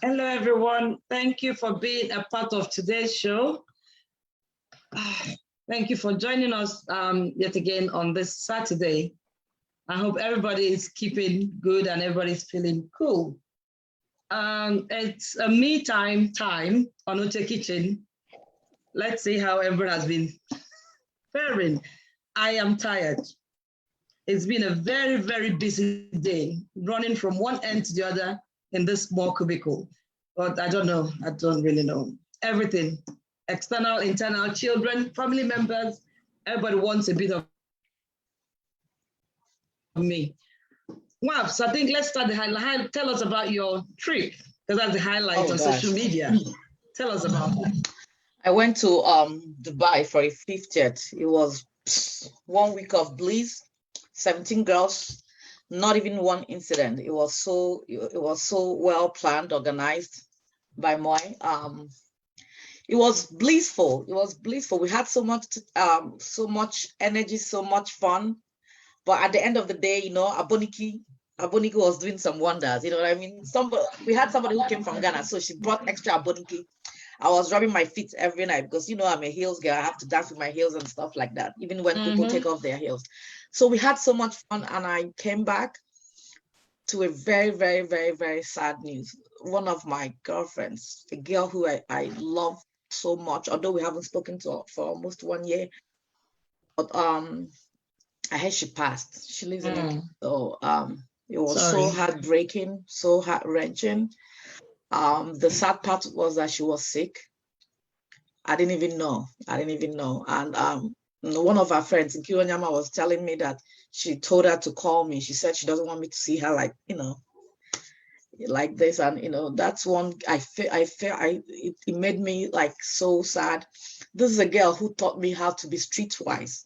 Hello, everyone. Thank you for being a part of today's show. Thank you for joining us yet again on this Saturday. I hope everybody is keeping good and everybody's feeling cool. It's a me time on Oche Kitchen. Let's see how everyone has been faring. I am tired. It's been a very, very busy day, running from one end to the other in this small cubicle. But I don't know, I don't really know. Everything, external, internal, children, family members, everybody wants a bit of me. Wow, so I think let's start the highlight. Tell us about your trip, because that's the highlight on social media. Tell us about it. I went to Dubai for a 50th. It was 1 week of bliss, 17 girls, not even one incident. It was so well planned, organized by Moy. It was blissful. It was blissful. We had so much energy, so much fun. But at the end of the day, you know, Aboniki was doing some wonders. You know what I mean? We had somebody who came from Ghana, so she brought extra Aboniki. I was rubbing my feet every night because, you know, I'm a heels girl. I have to dance with my heels and stuff like that, even when people take off their heels. So we had so much fun, and I came back to a very, very, very, very sad news. One of my girlfriends, a girl who I love so much, although we haven't spoken to her for almost 1 year, but I heard she passed. She lives in Italy. So it was so heartbreaking, so heart-wrenching. The sad part was that she was sick. I didn't even know. And one of our friends in Kiwanyama was telling me that she told her to call me. She said she doesn't want me to see her like, you know, like this. And, you know, that's one, it made me like so sad. This is a girl who taught me how to be streetwise.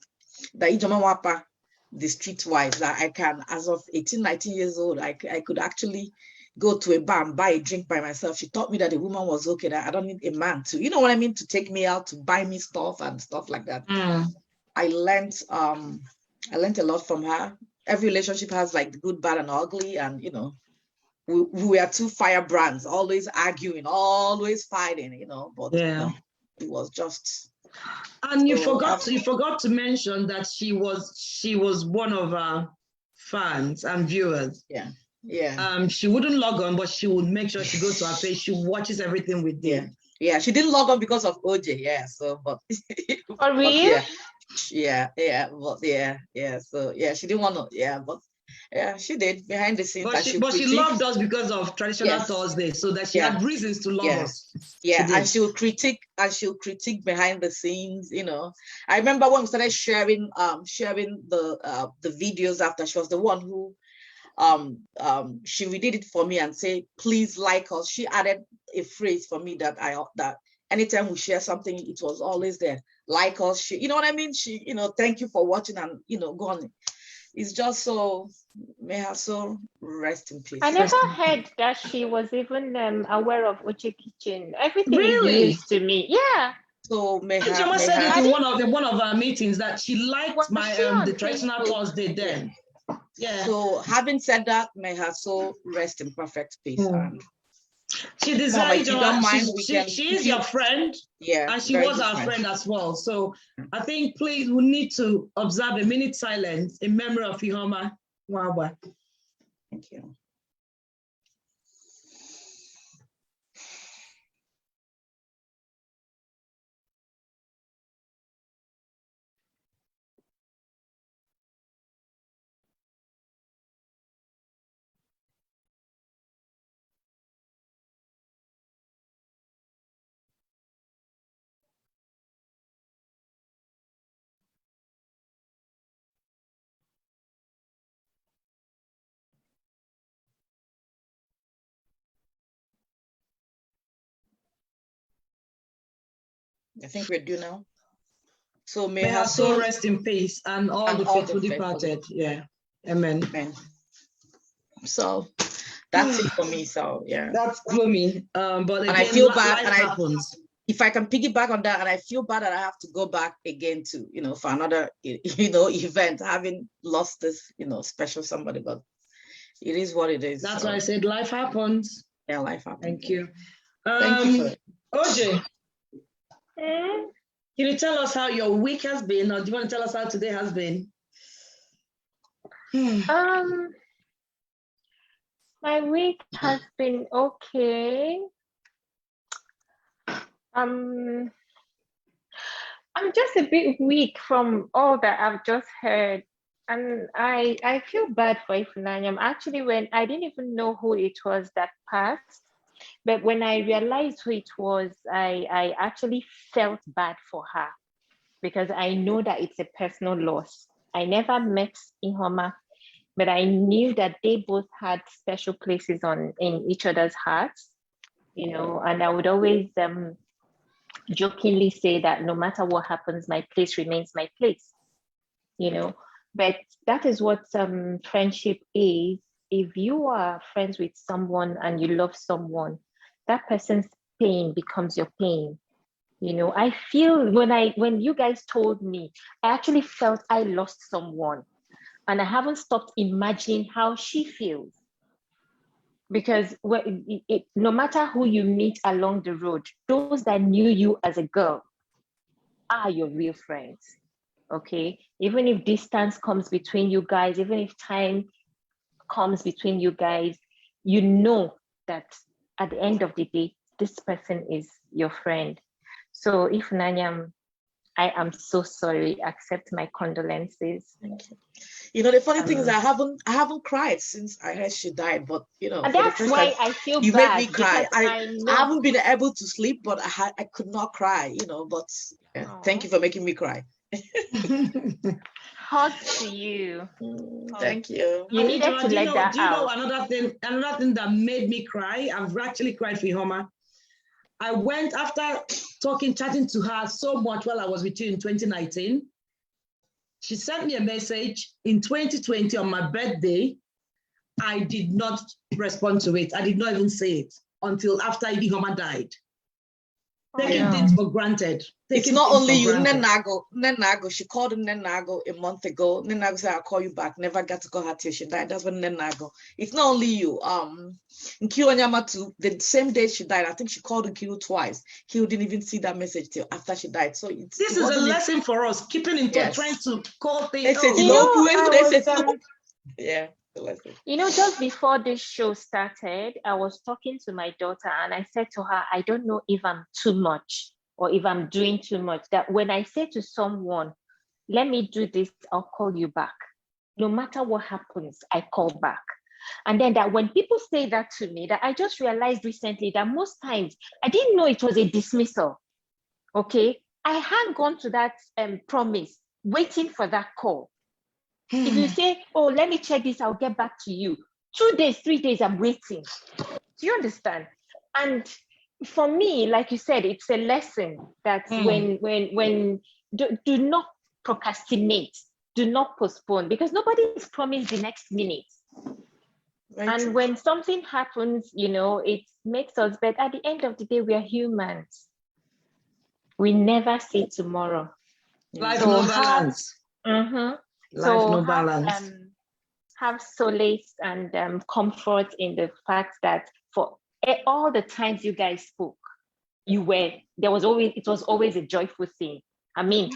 The streetwise, that I can, as of 18, 19 years old, I could actually go to a bar and buy a drink by myself. She taught me that a woman was okay, that I don't need a man to, you know what I mean, to take me out, to buy me stuff and stuff like that. I learned a lot from her. Every relationship has like the good, bad, and ugly. And, you know, we are two firebrands, always arguing, always fighting, you know, but you know, it was just. And you forgot to mention that she was one of our fans and viewers. She wouldn't log on, but she would make sure she goes to our page. She watches everything we do. Yeah, she didn't log on because of Oche. Yeah, so but for real. So she didn't want to. But she did behind the scenes. But she loved us because of traditional Thursday, so that she had reasons to love us. And she'll critique behind the scenes. You know, I remember when we started sharing the videos after. She was the one who she redid it for me and say, please like us. She added a phrase for me that anytime we share something, it was always there. Like us, you know what I mean? She, you know, thank you for watching, and, you know, go on. It's just so, may her soul rest in peace. I never heard that she was even aware of Oche Kitchen. Everything is news to me. Yeah. So Joma said it in one of our meetings that she liked the traditional Thursday then. Yeah. So having said that, may her soul rest in perfect peace. And She decided if you don't mind, she is your friend. Yeah. And she was our friend as well. So I think please we need to observe a minute silence in memory of Ihoma Wawa. Thank you. I think we're due now. So may her soul rest in peace and all the faithful departed. Yeah. Amen. Amen. So that's it for me. So yeah. That's gloomy. But again, and I feel bad life happens. If I can piggyback on that, and I feel bad that I have to go back again to, for another, event, having lost this, special somebody, but it is what it is. That's why I said life happens. Yeah, life happens. Thank you. Thank you for it. Oche, can you tell us how your week has been, or do you want to tell us how today has been? My week has been okay. I'm just a bit weak from all that I've just heard. And I feel bad for Ifunanyam. Actually, when I didn't even know who it was that passed, but when I realized who it was, I actually felt bad for her because I know that it's a personal loss. I never met Ihoma, but I knew that they both had special places in each other's hearts, and I would always jokingly say that no matter what happens, my place remains my place, but that is what friendship is. If you are friends with someone and you love someone, that person's pain becomes your pain. I feel when you guys told me, I actually felt I lost someone, and I haven't stopped imagining how she feels. Because no matter who you meet along the road, those that knew you as a girl are your real friends, okay? Even if distance comes between you guys, even if time comes between you guys, you know that at the end of the day, this person is your friend. So Ifunanyam, I am so sorry. Accept my condolences. Thank you. The funny thing is I haven't cried since I heard she died, but and that's why I feel you bad. made me cry. I haven't been able to sleep, but I could not cry, but thank you for making me cry. Hugs to you. Thank you. You needed to let that out. Do you know another thing that made me cry? I've actually cried for Ihoma. I went after chatting to her so much while I was with you in 2019. She sent me a message in 2020 on my birthday. I did not respond to it. I did not even say it until after Ihoma died. Taking things for granted. It's not only you, Nenago. She called Nenago a month ago. Nenago said, I'll call you back. Never got to call her till she died. That's when Nenago. It's not only you. Nkiru Onyama too, the same day she died, I think she called Nkiru twice. He didn't even see that message till after she died. So this is a lesson for us, keeping in touch, trying to call things. Yeah. Just before this show started, I was talking to my daughter and I said to her, I don't know if I'm too much or if I'm doing too much. That when I say to someone, let me do this, I'll call you back. No matter what happens, I call back. And then that when people say that to me, that I just realized recently that most times I didn't know it was a dismissal. Okay. I hang on to that promise, waiting for that call. If you say, oh, let me check this, I'll get back to you. 2 days, 3 days, I'm waiting. Do you understand? And for me, like you said, it's a lesson that when do not procrastinate, do not postpone, because nobody is promised the next minute. Right. And when something happens, it makes us, but at the end of the day, we are humans. We never see tomorrow. Life no balance. Life no balance. Have solace and comfort in the fact that for all the times you guys spoke, it was always a joyful thing. I mean,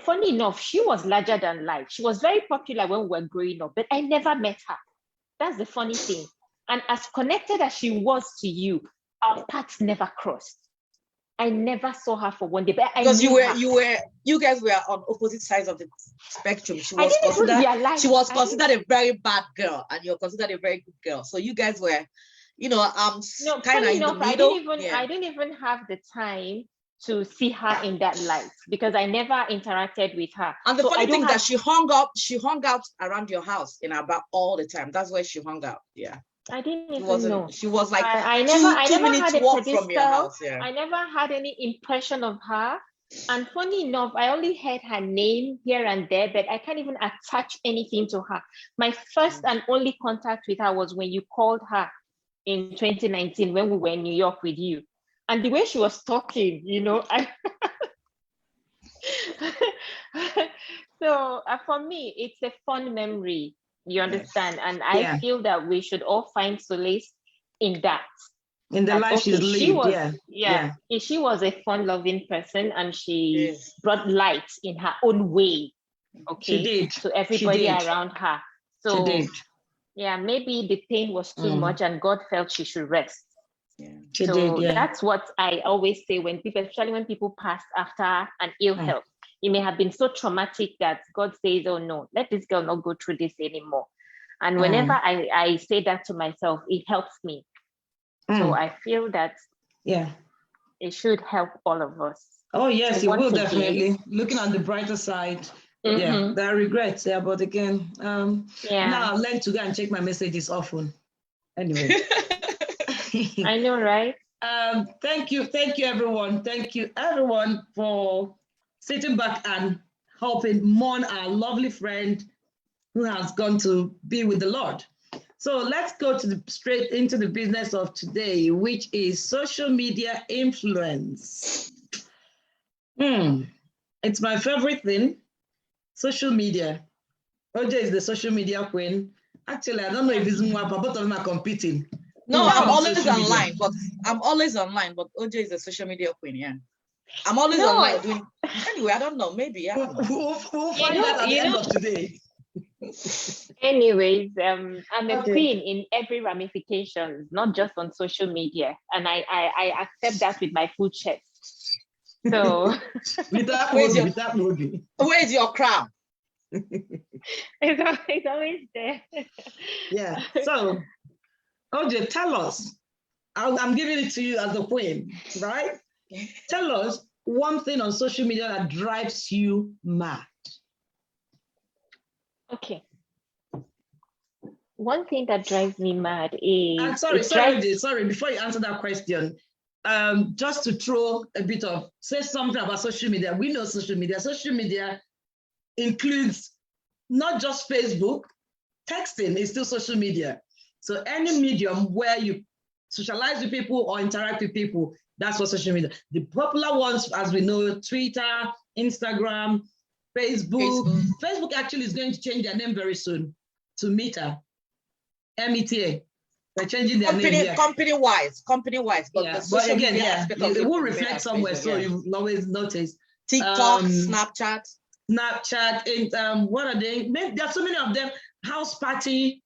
funny enough, she was larger than life. She was very popular when we were growing up, but I never met her. That's the funny thing. And as connected as she was to you, our paths never crossed. I never saw her for one day, but because you guys were on opposite sides of the spectrum. She was considered a very bad girl, and you're considered a very good girl. So you guys were, kind of in the middle. I didn't even have the time to see her in that light because I never interacted with her. And the funny thing that she hung out around your house in about all the time. That's where she hung out. Yeah. I didn't even know. She was like I never minutes had a walk pedestal. from your house. Yeah. I never had any impression of her. And funny enough, I only heard her name here and there, but I can't even attach anything to her. My first and only contact with her was when you called her in 2019 when we were in New York with you. And the way she was talking, So for me, it's a fun memory. You understand? And I feel that we should all find solace in that. In the life she's lived, She was a fun-loving person and she brought light in her own way. Okay. She did. To everybody around her. So she did. Yeah, maybe the pain was too much and God felt she should rest. Yeah. That's what I always say when people, especially when people pass after an ill health. It may have been so traumatic that God says, oh no, let this girl not go through this anymore. And whenever I say that to myself, it helps me. So I feel that it should help all of us. Oh yes, it will definitely. Looking on the brighter side. Yeah, there are regrets, but again, now I learn to go and check my messages often. Anyway. I know, right? Thank you everyone. Thank you everyone for sitting back and helping mourn our lovely friend who has gone to be with the Lord. So let's go straight into the business of today, which is social media influence. It's my favorite thing, social media. Oche is the social media queen. Actually, I don't know if it's more, but both of them are competing. No, I'm always online, but Oche is the social media queen, yeah. I'm always online doing. Anyway, I don't know. Maybe we'll find out at the end of today. Anyways, I'm a queen in every ramification, not just on social media, and I accept that with my full chest. So, where's your crown? It's always there. Yeah. So, Oche, tell us. I'm giving it to you as the queen, right? Tell us one thing on social media that drives you mad. Okay. One thing that drives me mad is... I'm sorry, before you answer that question, just to throw a bit of, say something about social media. We know social media. Social media includes not just Facebook, texting is still social media. So any medium where you socialize with people or interact with people, that's what social media. The popular ones, as we know, Twitter, Instagram, Facebook. Facebook actually is going to change their name very soon to Meta, META. They're changing their name. Company-wise. But again, it will reflect somewhere, so you'll always notice. TikTok, Snapchat, and what are they? There are so many of them. House party,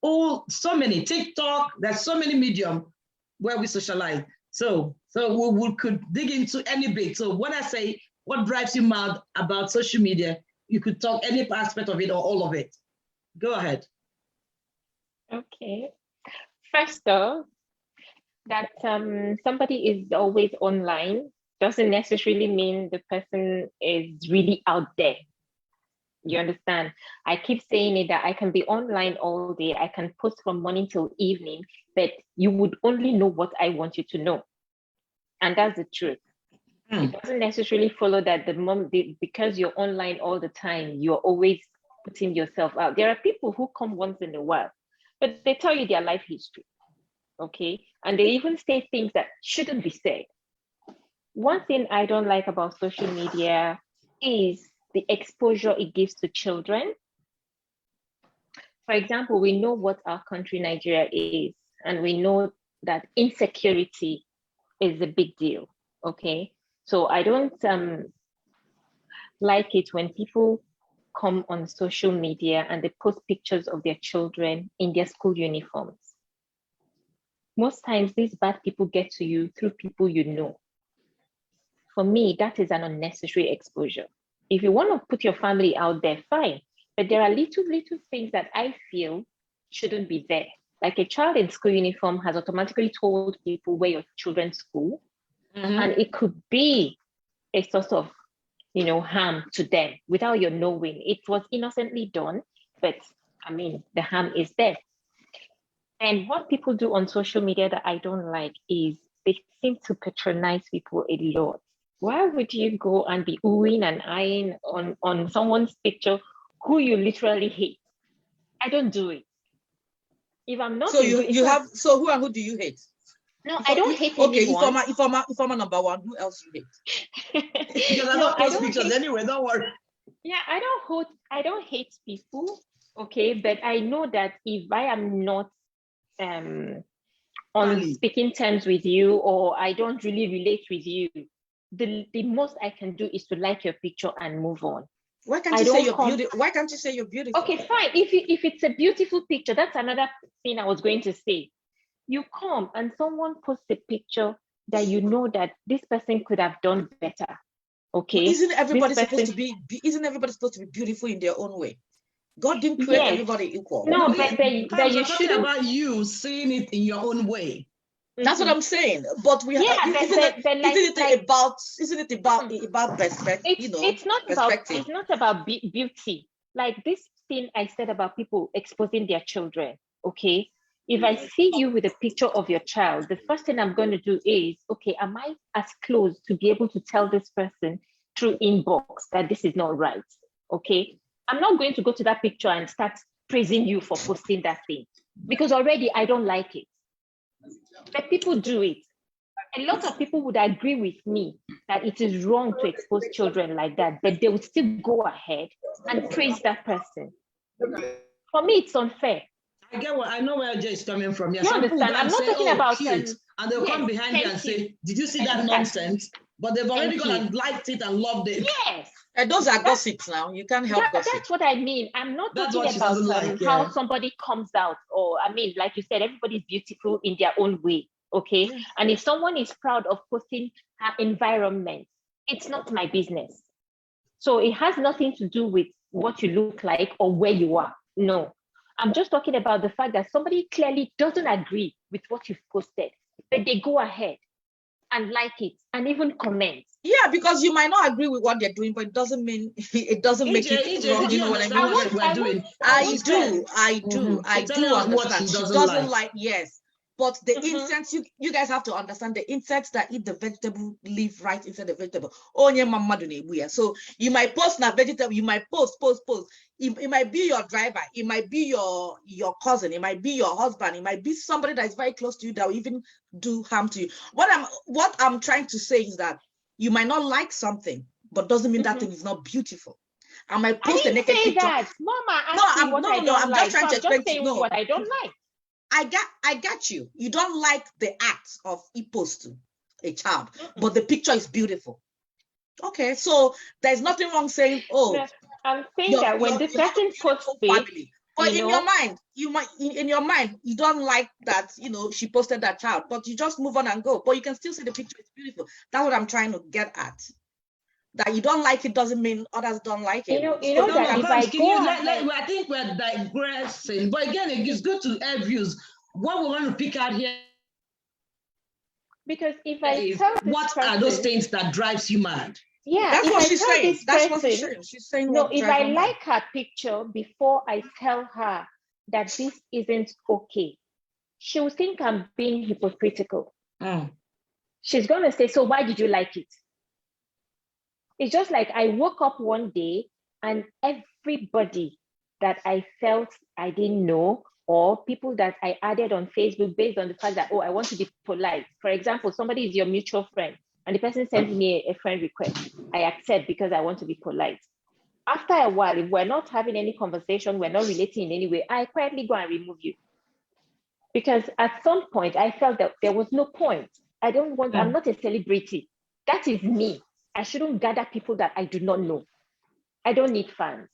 so many. TikTok. There's so many medium where we socialize. So we could dig into any bit. So when I say what drives you mad about social media, you could talk any aspect of it or all of it. Go ahead. Okay. First off, that somebody is always online doesn't necessarily mean the person is really out there. You understand? I keep saying it that I can be online all day. I can post from morning till evening, but you would only know what I want you to know. And that's the truth. It doesn't necessarily follow that because you're online all the time, you're always putting yourself out. There are people who come once in a while, but they tell you their life history, okay? And they even say things that shouldn't be said. One thing I don't like about social media is the exposure it gives to children. For example, we know what our country, Nigeria, is, and we know that insecurity is a big deal. Okay. So I don't like it when people come on social media and they post pictures of their children in their school uniforms. Most times these bad people get to you through people you know. For me, that is an unnecessary exposure. If you want to put your family out there, fine. But there are little things that I feel shouldn't be there. Like a child in school uniform has automatically told people where your children's school, and it could be a source of, harm to them without your knowing. It was innocently done, but I mean, the harm is there. And what people do on social media that I don't like is they seem to patronize people a lot. Why would you go and be oohing and eyeing on someone's picture who you literally hate? I don't do it. If I'm not, so so who and who do you hate? No, I don't hate anyone. If I'm a number one, who else you hate? Because I don't post pictures anyway. Don't worry. Yeah, I don't hate people. Okay, but I know that if I am not on speaking terms with you, or I don't really relate with you, the most I can do is to like your picture and move on. Why can't you say you're beautiful? Why can't you say you're beautiful? Okay, fine. If it's a beautiful picture, that's another thing I was going to say. You come and someone posts a picture that you know that this person could have done better. Okay. Well, isn't everybody supposed to be beautiful in their own way? God didn't create everybody equal. No, but you should about you seeing it in your own way. That's what I'm saying. But we isn't it about perspective? It's not about beauty. Like this thing I said about people exposing their children. Okay. If I see you with a picture of your child, the first thing I'm going to do is, okay, am I as close to be able to tell this person through inbox that this is not right? Okay. I'm not going to go to that picture and start praising you for posting that thing, because already I don't like it. But people do it. A lot of people would agree with me that it is wrong to expose children like that, but they would still go ahead and praise that person. For me, it's unfair. I know where Oche is coming from. Yeah, you understand? I'm not talking about cute, and they'll come behind you and say, "Did you see that nonsense?" But they've already gone and liked it and loved it. Yes. And those are gossips now. You can't help gossip. That's what I mean. I'm not talking about how somebody comes out, or I mean, like you said, everybody's beautiful in their own way. Okay. Yes. And if someone is proud of posting her environment, it's not my business. So it has nothing to do with what you look like or where you are. No. I'm just talking about the fact that somebody clearly doesn't agree with what you've posted, but they go ahead and like it and even comment. Yeah, because you might not agree with what they're doing, but it doesn't make it wrong. You know what I mean? I do understand. She doesn't like, yes. But the insects, you guys have to understand, the insects that eat the vegetable live right inside the vegetable. So you might post na vegetable, you might post. It might be your driver, it might be your cousin, it might be your husband, it might be somebody that is very close to you that will even do harm to you. What I'm trying to say is that you might not like something, but doesn't mean that thing is not beautiful. I might post a naked picture. That. Mama, I'm just trying to explain what I don't like. I got you. You don't like the act of posting a child, but the picture is beautiful. Okay, so there's nothing wrong saying, I'm saying that when the person posts it, but in your mind, you don't like that, she posted that child, but you just move on and go. But you can still see the picture is beautiful. That's what I'm trying to get at. That you don't like it doesn't mean others don't like it. That if I think we're digressing, but again, it's good to air views. What we want to pick out here, because if I tell this what person, are those things that drives you mad? Yeah, that's what she's saying. That's what she's saying. She's saying, no, if I like her picture before I tell her that this isn't okay, she will think I'm being hypocritical. She's gonna say, so why did you like it? It's just like I woke up one day and everybody that I felt I didn't know, or people that I added on Facebook based on the fact that, I want to be polite. For example, somebody is your mutual friend and the person sends me a friend request. I accept because I want to be polite. After a while, if we're not having any conversation, we're not relating in any way, I quietly go and remove you. because at some point I felt that there was no point. I don't want, I'm not a celebrity. That is me. I shouldn't gather people that I do not know. I don't need fans,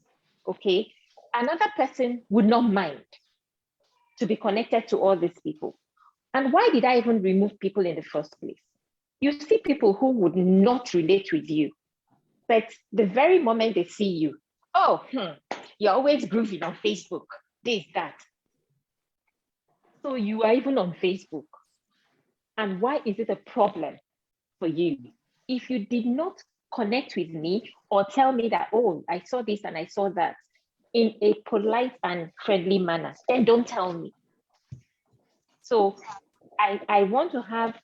okay? Another person would not mind to be connected to all these people. And why did I even remove people in the first place? You see people who would not relate with you, but the very moment they see you, oh, you're always grooving on Facebook, this, that. So you are even on Facebook. And why is it a problem for you? If you did not connect with me or tell me that, oh, I saw this and I saw that in a polite and friendly manner, then don't tell me. So I want to have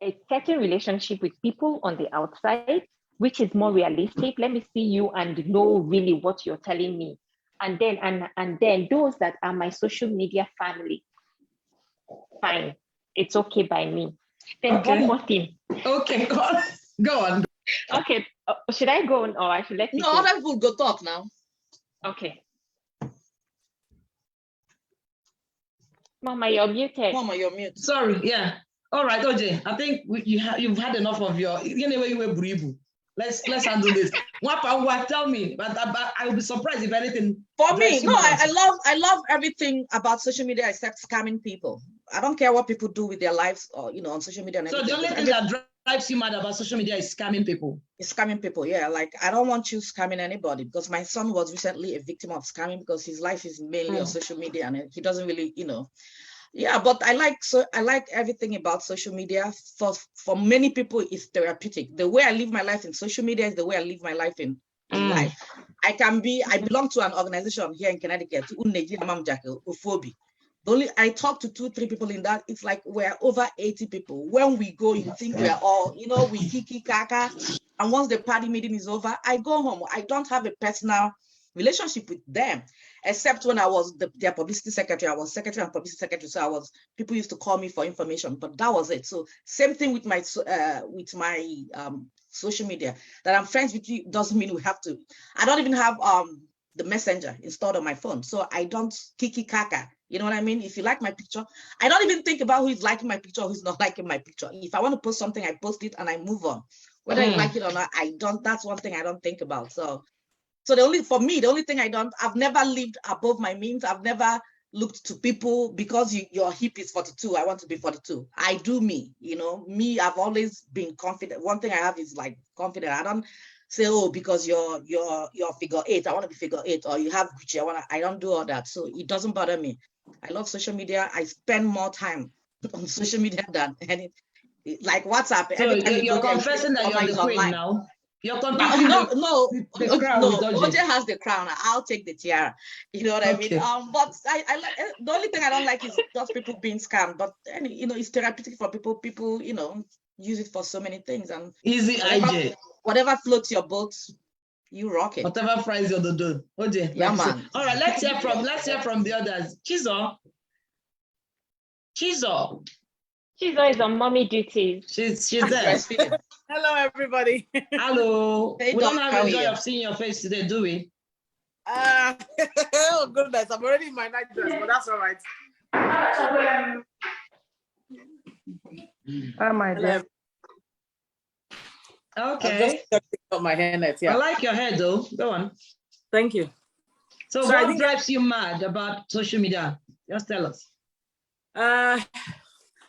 a certain relationship with people on the outside, which is more realistic. Let me see you and know really what you're telling me. And then those that are my social media family, fine, it's okay by me. Then one more thing. Okay, go on. Okay, should I go on or I should let you No, go? other people go talk now. Okay. Mama, you're muted. Mama, you're mute. Sorry, yeah. All right, Oche, I think you've had enough of your, anyway, you were bribu. Let's handle this. Tell me, but I will be surprised if anything. For me, no, I love everything about social media except scamming people. I don't care what people do with their lives or, you know, on social media. And so the only thing that drives you mad about social media is scamming people. It's scamming people, yeah. Like, I don't want you scamming anybody, because my son was recently a victim of scamming because his life is mainly on social media and he doesn't really, you know. Yeah, but I like everything about social media. For many people, it's therapeutic. The way I live my life in social media is the way I live my life in life. I belong to an organization here in Connecticut, I talk to 2-3 people in that. It's like we're over 80 people. When we go, you think we're all, you know, we kiki kaka. And once the party meeting is over, I go home. I don't have a personal relationship with them, except when I was their publicity secretary. I was secretary and publicity secretary, so people used to call me for information, but that was it. So same thing with my social media. That I'm friends with you doesn't mean we have to. I don't even have the messenger installed on my phone, so I don't kiki kaka. You know what I mean? If you like my picture, I don't even think about who's liking my picture, who's not liking my picture. If I want to post something, I post it and I move on. Whether I like it or not, I don't. That's one thing I don't think about. So the only thing I've never lived above my means. I've never looked to people because your hip is 42. I want to be 42. I do me, you know, me. I've always been confident. One thing I have is like confident. I don't say, oh, because you're figure 8, I want to be figure 8, or you have Gucci, I don't do all that. So it doesn't bother me. I love social media. I spend more time on social media than any, like WhatsApp. So you're confessing that you're the queen online now. You're confessing. No. Oche has the crown. I'll take the tiara. You know what I mean? But I like, the only thing I don't like is just people being scammed. But you know, it's therapeutic for people. People, you know, use it for so many things. And easy, IJ. Whatever floats your boat, you rock it. Whatever fries your dodo. Oche. Yeah, man. All right, let's hear from the others. Chizo. Chizo is on mommy duties. She's there. Hello, everybody. Hello. Hey, we don't have the joy of seeing your face today, do we? Oh goodness, I'm already in my night dress, but that's all right. Oh my God. Okay. I've just got my hair net. Yeah. I like your hair though. Go on. Thank you. So what drives you mad about social media? Just tell us.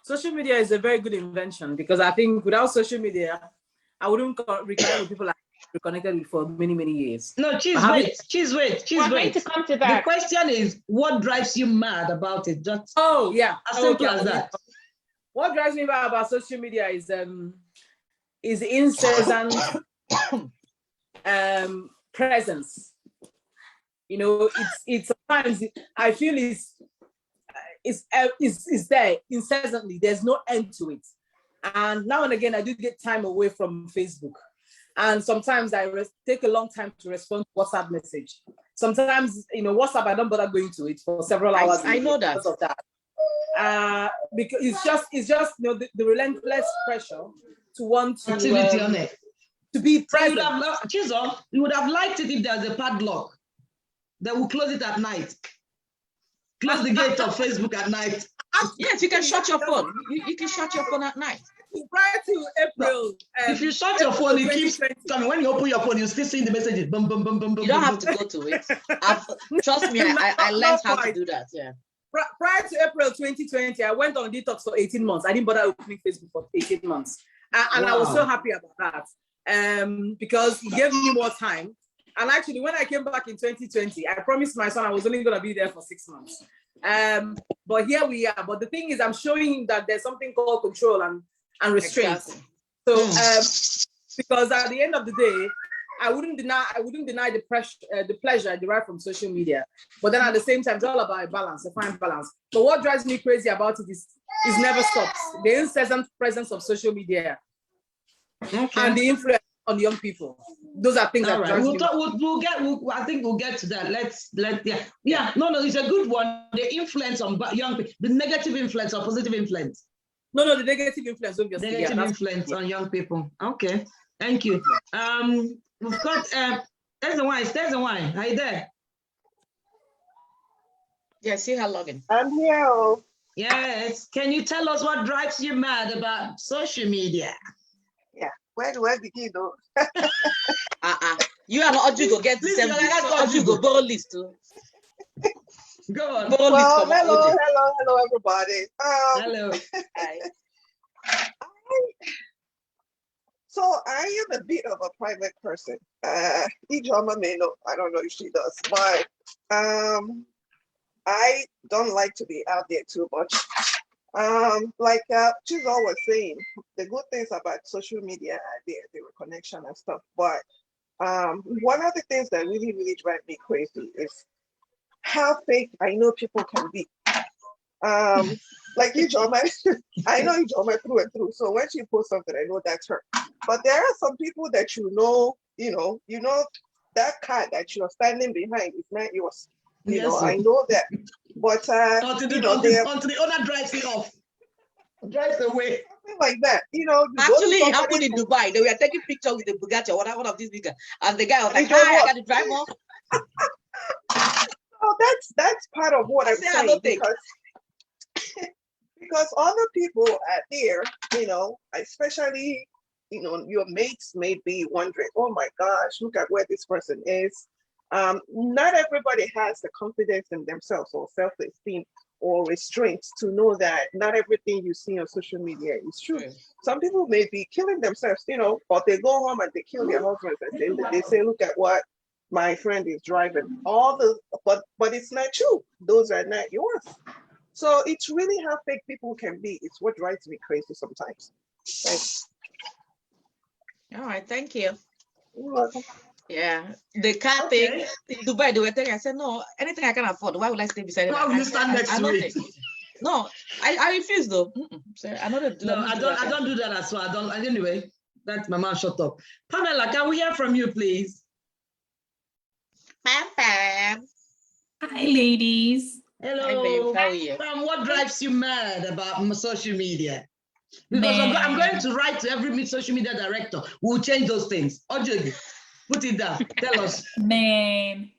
Social media is a very good invention, because I think without social media, I wouldn't reconnect with people I've reconnected with for many, many years. No, wait. We're going to come to that. The question is, what drives you mad about it? Just as simple as that. What drives me mad about social media is incessant presence. You know, it's sometimes I feel it's there incessantly. There's no end to it. And now and again, I do get time away from Facebook. And sometimes I take a long time to respond to WhatsApp message. Sometimes, you know, WhatsApp, I don't bother going to it for several hours. I know that. Because of that. Because it's just you know, the relentless pressure to want to activity on it. To be present. You would have liked it if there's a padlock. They will close it at night. Close the gate of Facebook at night. Yes, you can shut your phone. You can shut your phone at night. Prior to April. If you shut your phone, it keeps coming. When you open your phone, you still see the messages. Boom, boom, boom, boom, boom. You don't boom, have to boom. go to it. Trust me, I learned how to do that. Yeah. Prior to April 2020, I went on detox for 18 months. I didn't bother opening Facebook for 18 months. And I was so happy about that because it gave me more time. And actually, when I came back in 2020, I promised my son I was only going to be there for 6 months. But here we are. But the thing is, I'm showing him that there's something called control and restraint. Exactly. So, because at the end of the day, I wouldn't deny the pleasure derived from social media. But then at the same time, it's all about a balance, a fine balance. But what drives me crazy about it is never stops. The incessant presence of social media and the influence on young people. Those are things that drive me. I think we'll get to that. No, it's a good one. The influence on young people, the negative influence or positive influence. No, the negative influence, obviously. Negative influence on young people. Okay, thank you. We've got There's a wine. Are you there? Yeah, see her login. I'm here. Yes. Can you tell us what drives you mad about social media? Yeah. Where do I begin though? You and Oche go get the same list. Oche go borrow list too. Go on. Well, hello, everybody. Hello. Hi. So I am a bit of a private person. Ijoma may know, I don't know if she does, but I don't like to be out there too much. Like she's always saying, the good things about social media are there, the connection and stuff. But one of the things that really, really drive me crazy is how fake I know people can be. Like Ijoma, I know Ijoma through and through. So when she posts something, I know that's her. But there are some people that you know that car that you're standing behind is not yours. I know that. But until the owner drives it off, drives away. Something like that. Actually, it happened in Dubai. They were taking pictures with the Bugatti or one of these bigger, and the guy was like, I got to drive off. So that's part of what I'm saying because other people are there, especially, your mates may be wondering, oh my gosh, look at where this person is. Not everybody has the confidence in themselves or self-esteem or restraint to know that not everything you see on social media is true. Some people may be killing themselves, or they go home and they kill their husbands and they say, look at what my friend is driving. But it's not true. Those are not yours. So it's really how fake people can be. It's what drives me crazy sometimes. Thanks. All right, thank you. You're welcome. Yeah, the car thing in Dubai, they were telling. I said, no, anything I can afford. Why would I stay beside it? Why would you stand next to it? No, I refuse though. So I know that. No, I don't do that as well. I don't. Anyway, that's my man. Shut up. Pamela, can we hear from you, please? Pam. Hi, ladies. Hello. Hi, babe. How are you? Pam, what drives you mad about social media? Because I'm going to write to every social media director. We'll change those things. Oche, put it down. Tell us. Man,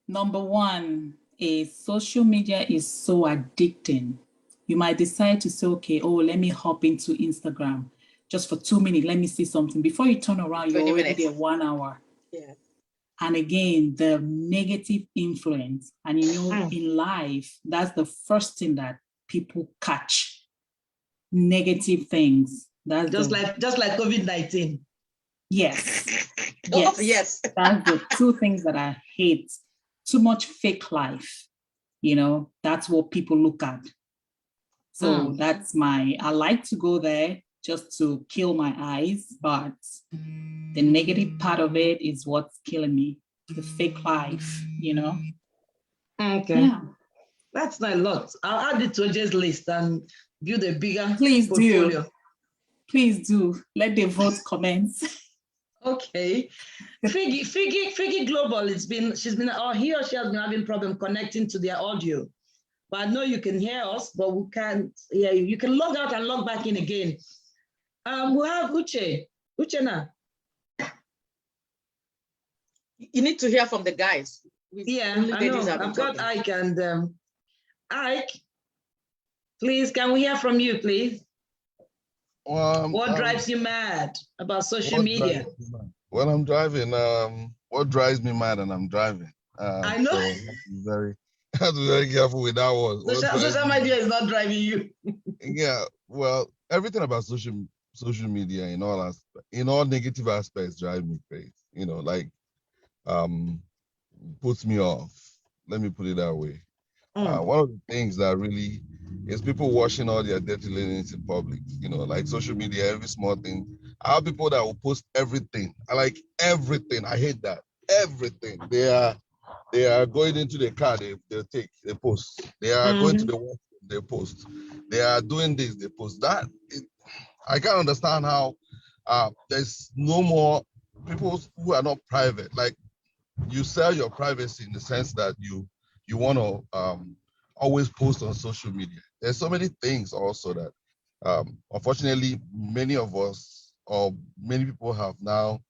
number one is social media is so addicting. You might decide to say, okay, let me hop into Instagram just for 2 minutes. Let me see something. Before you turn around, you're already there 1 hour. Yeah. And again, the negative influence. And in life, that's the first thing that people catch. Negative things. That's just like COVID-19. Yes. Yes. That's the two things that I hate. Too much fake life. That's what people look at. So I like to go there just to kill my eyes, but the negative part of it is what's killing me. The fake life, Okay. Yeah. That's not a lot. I'll add it to Oche's list and build a bigger portfolio. Please do. Let the vote commence. Okay. Figgy Global, he or she has been having problem connecting to their audio. But I know you can hear us, but we can't. Yeah, you can log out and log back in again. We have Oche. Oche now. You need to hear from the guys. I know. I've got Ike and Ike. Please, can we hear from you, please? Well, What drives you mad about social media? When I'm driving, what drives me mad and I'm driving. I know. So I have to be very careful with that one. Social media is not driving you. Yeah, well, everything about social media in all negative aspects drive me crazy. Like puts me off. Let me put it that way. One of the things that really is people washing all their dirty linens in public, like social media, every small thing. I have people that will post everything. I like everything. I hate that. Everything. They are going into the car, they post. They are going to the work, they post. They are doing this, they post. I can't understand how there's no more people who are not private. Like you sell your privacy in the sense that you want to always post on social media. There's so many things also that unfortunately many of us or many people have now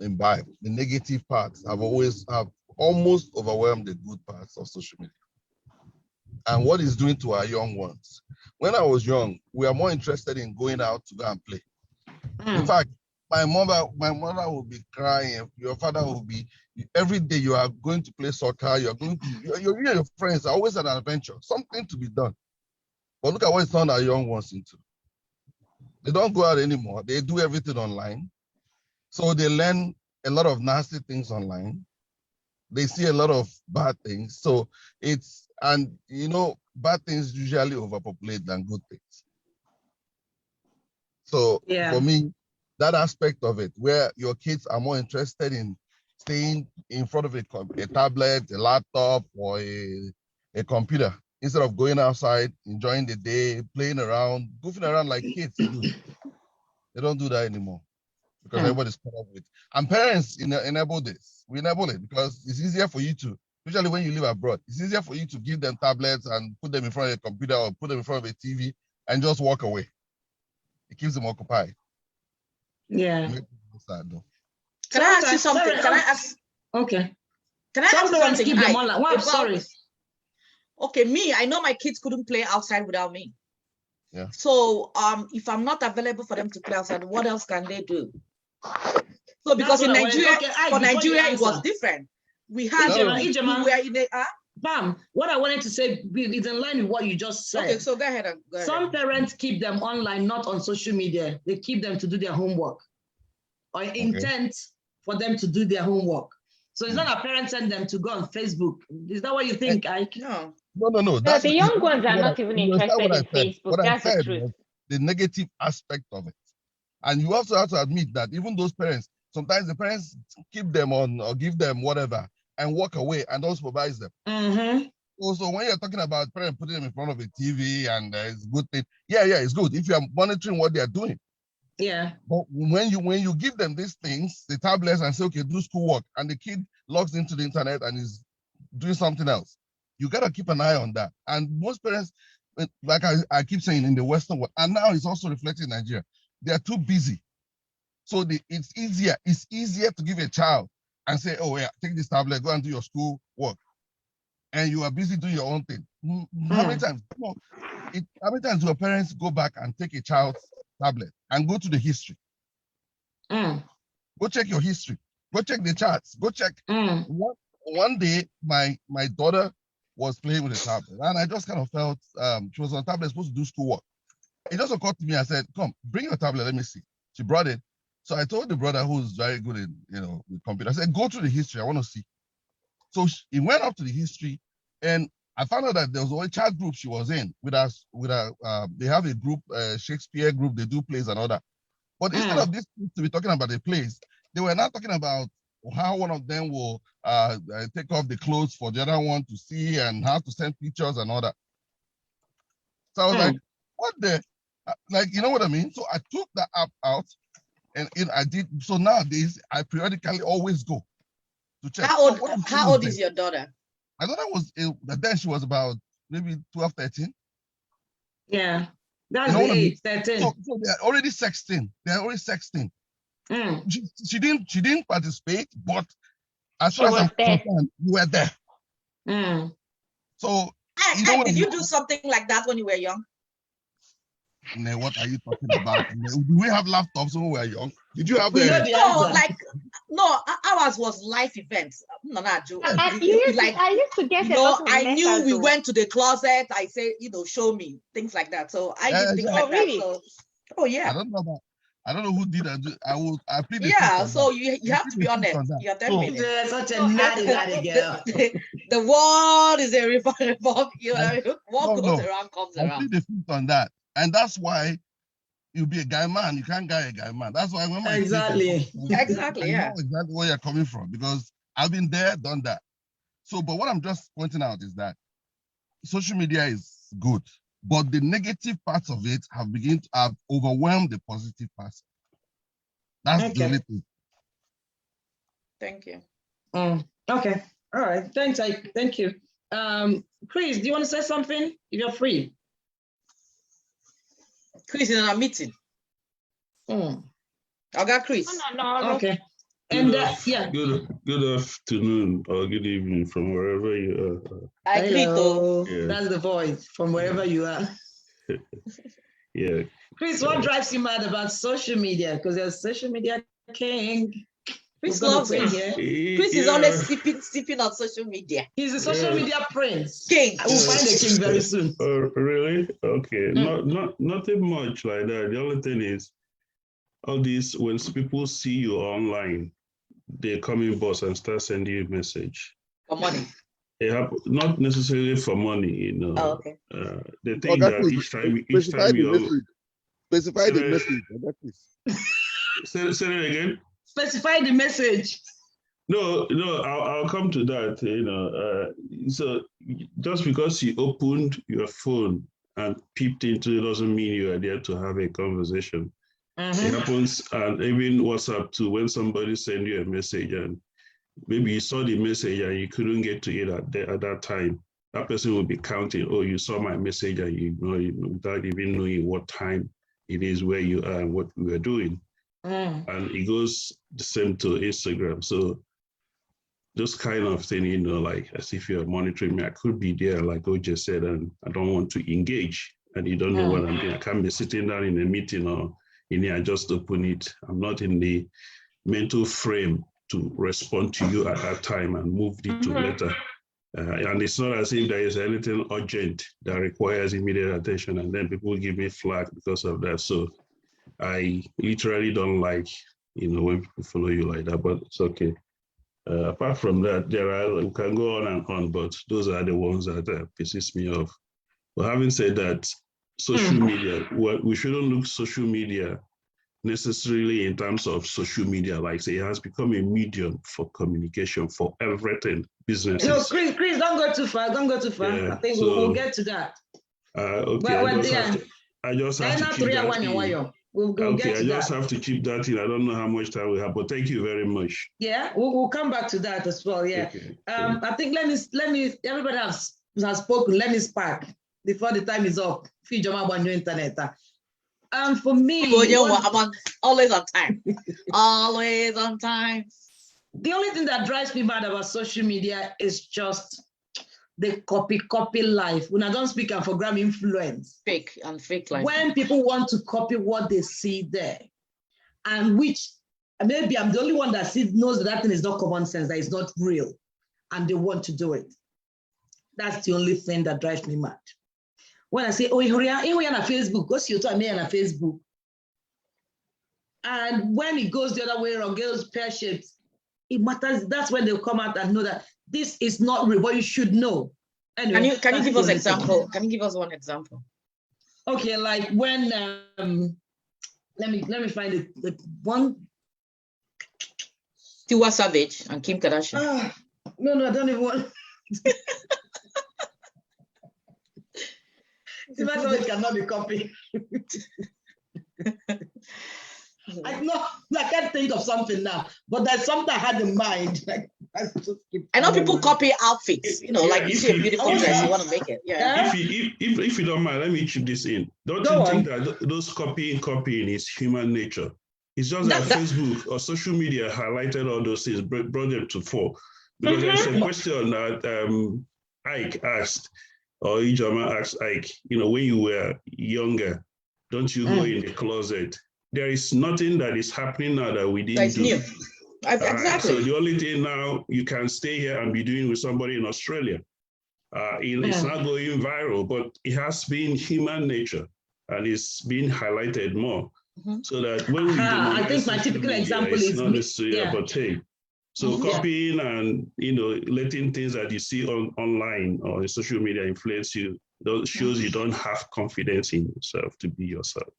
imbibed. The negative parts have almost overwhelmed the good parts of social media. And what it's doing to our young ones. When I was young, we are more interested in going out to go and play. In fact, my mother will be crying. Your father will be, every day you are going to play soccer. You and your friends are always at an adventure, something to be done. But look at what it's turned our young ones into. They don't go out anymore. They do everything online. So they learn a lot of nasty things online. They see a lot of bad things. So bad things usually overpopulate than good things. So for me, that aspect of it, where your kids are more interested in staying in front of a tablet, a laptop, or a computer, instead of going outside, enjoying the day, playing around, goofing around like kids do. They don't do that anymore because everybody's caught up with. And parents enable this. We enable it because it's easier for you to, especially when you live abroad, it's easier for you to give them tablets and put them in front of a computer or put them in front of a TV and just walk away. It keeps them occupied. Yeah. Can I ask you something? Okay. Can I ask you something? Keep them online. Wow, sorry. Okay, me, I know my kids couldn't play outside without me. Yeah. So if I'm not available for them to play outside, what else can they do? So because in Nigeria, for Nigeria, it was different. We had Bam, what I wanted to say is in line with what you just said. Okay, so go ahead. Some parents keep them online, not on social media. They keep them to do their homework or intent for them to do their homework. So it's not a parent send them to go on Facebook. Is that what you think, Ike? No. No, the young ones are not even interested in Facebook. That's the truth. The negative aspect of it. And you also have to admit that even those parents, sometimes the parents keep them on or give them whatever and walk away and don't supervise them. Also, when you're talking about parents putting them in front of a TV and it's a good thing, it's good if you are monitoring what they are doing. Yeah. But when you give them these things, the tablets, and say, okay, do schoolwork, and the kid logs into the internet and is doing something else, you gotta keep an eye on that. And most parents, like I keep saying, in the Western world, and now it's also reflected in Nigeria, they are too busy. So it's easier to give a child and say, oh yeah, take this tablet, go and do your school work. And you are busy doing your own thing. How many times? How many times do your parents go back and take a child's tablet and go to the history? Go check your history. Go check the charts. Go check. One day, my daughter was playing with a tablet, and I just kind of felt she was on a tablet supposed to do schoolwork. It just occurred to me. I said, "Come, bring your tablet. Let me see." She brought it. So I told the brother who's very good in with computer. I said, "Go through the history. I want to see." So he went up to the history, and I found out that there was a chat group she was in with us. They have a group, Shakespeare group. They do plays and all that. But instead of this to be talking about the plays, they were not talking about how one of them will take off the clothes for the other one to see and how to send pictures and all that. So I was like, what the, you know what I mean? So I took that app out and I did. So nowadays, I periodically always go to check. How old is your daughter? My daughter was, then she was about maybe 12, 13. Yeah, that's the age, 13. So they're already 16. They're already 16. She didn't participate, but as far as I'm concerned, you were there. I Did you do something like that when you were young? Nah, what are you talking about? Do we have laptops when we were young? Did you have We know the answer. Ours was life events. No, Joe. I used to get a lot of I knew letters, we though. went to the closet. I said, show me things like that. So I did things like really? that. So, yeah. I don't know who did that. I plead the Yeah, fifth so on that. you have to be honest. You're 10 minutes. You're such a naughty girl. The world is a revolving, what goes around comes I around. plead the fifth on that. And that's why you'll be a guy man. You can't guy a guy man. That's why when my Exactly. Yeah. I know exactly where you're coming from because I've been there, done that. So, but what I'm just pointing out is that social media is good, but the negative parts of it have overwhelmed the positive parts. That's the only thing. Thank you. Okay. All right. Thanks. Thank you. Chris, do you want to say something? If you're free. Chris is in a meeting. I got Chris. No. Okay. And Good afternoon or good evening from wherever you are. Hello. That's the voice from wherever you are. Yeah. Chris, what drives you mad about social media? Because you're a social media king. Chris loves it. Chris is always sipping on social media. He's a social media prince. King. I will find a king very soon. Really? Okay. Nothing much like that. The only thing is all this, when people see you online, they come in boss and start sending you a message. For money. Not necessarily for money, Oh, okay. They think that each time you specify the message. Say it again. Specify the message. No, I'll come to that. So just because you opened your phone and peeped into it doesn't mean you are there to have a conversation. It happens, and even WhatsApp too. When somebody sends you a message and maybe you saw the message and you couldn't get to it at that time, that person will be counting. Oh, you saw my message and you without even knowing what time it is, where you are, and what we are doing. And it goes the same to Instagram. So those kind of thing, like as if you're monitoring me, I could be there, like Oche said, and I don't want to engage, and you don't know what I'm doing. I can't be sitting down in a meeting or in here, I just open it. I'm not in the mental frame to respond to you at that time and move it to later. And it's not as if there is anything urgent that requires immediate attention, and then people give me flack because of that. So I literally don't like, when people follow you like that, but it's okay. Apart from that, we can go on and on, but those are the ones that pisses me off. But having said that, social media, we shouldn't look social media necessarily in terms of social media, like say it has become a medium for communication for everything, businesses. No, Chris, don't go too far. Don't go too far. Yeah, I think we'll get to that. Okay, I just have to keep that in. We'll get to I just have to keep that in. I don't know how much time we have, but thank you very much. Yeah, we'll come back to that as well. Yeah. Okay. I think let me. Everybody has spoken. Let me spark before the time is up. On your internet. For me, I'm always on time. Always on time. The only thing that drives me mad about social media is just the copy life. When I don't speak and for gram influence. Fake life. When people want to copy what they see there, and which maybe I'm the only one that knows that thing is not common sense, that is not real, and they want to do it. That's the only thing that drives me mad. When I say, oh, you're on Facebook, go see you on Facebook. And when it goes the other way around, girls pear-shaped, it matters. That's when they'll come out and know that this is not real, but you should know. Anyway, can you give us example? Can you give us one example? Okay, like when let me find it. The one. Tiwa Savage and Kim Kardashian. No, I don't even want. Tiwa Savage cannot be copied. I can't think of something now, but there's something I had in mind. I know people copy outfits, like you see a beautiful dress, you want to make it. Yeah. If you don't mind, let me chip this in. Don't you think that those copying is human nature? It's just that Facebook or social media highlighted all those things, brought them to fore. Because there's a question that Ike asked, Or Ijoma asks, like, when you were younger, don't you go in the closet? There is nothing that is happening now that we didn't That's do. new. Exactly. So the only thing now you can stay here and be doing with somebody in Australia. It's not going viral, but it has been human nature and it's been highlighted more. So that when we I think my typical example is not necessarily about hey. So copying and letting things that you see online or in social media influence you, that shows you don't have confidence in yourself to be yourself.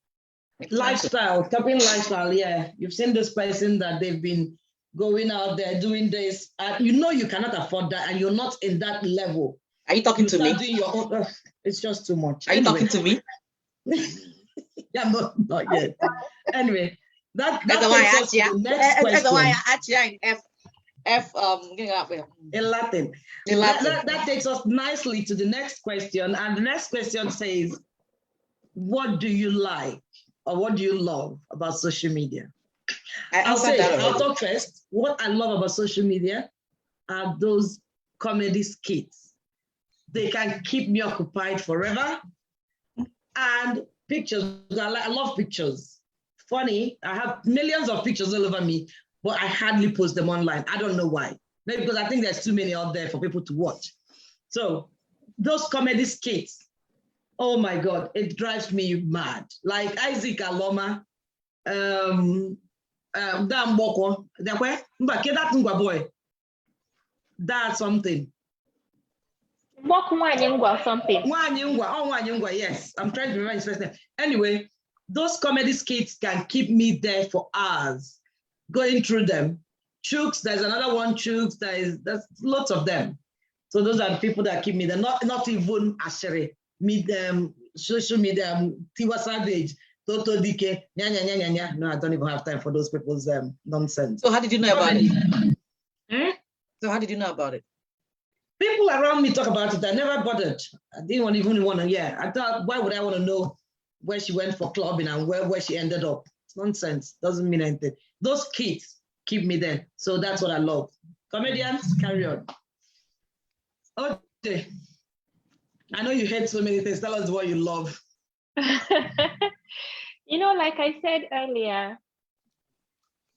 Lifestyle, copying lifestyle, yeah. You've seen this person that they've been going out there doing this, and you cannot afford that, and you're not in that level. Are you talking to me? Doing your own, it's just too much. Are you talking to me? Yeah, not yet. Anyway, that's why I asked you. That's why I asked you in Latin. That takes us nicely to the next question, and the next question says, "What do you like or what do you love about social media?" I'll talk first. What I love about social media are those comedy skits. They can keep me occupied forever. And pictures, I love pictures. Funny, I have millions of pictures all over me, but I hardly post them online. I don't know why. Maybe because I think there's too many out there for people to watch. So those comedy skits, oh my God, it drives me mad. Like Isaac Aloma, Dan Boko, that's something. Something. Yes, I'm trying to remember his first name. Anyway, those comedy skits can keep me there for hours, going through them. Chooks, there's another one, Chooks, there's lots of them. So those are the people that keep me there. Not even Ashere, social media, Tiwa Savage, Toto Dike, nya. No, I don't even have time for those people's nonsense. So how did you know about it? So how did you know about it? People around me talk about it. I never bothered. I didn't even want to. I thought, why would I want to know where she went for clubbing and where she ended up? It's nonsense. Doesn't mean anything. Those kids keep me there. So that's what I love. Comedians, carry on. Okay. I know you hate so many things. Tell us what you love. Like I said earlier,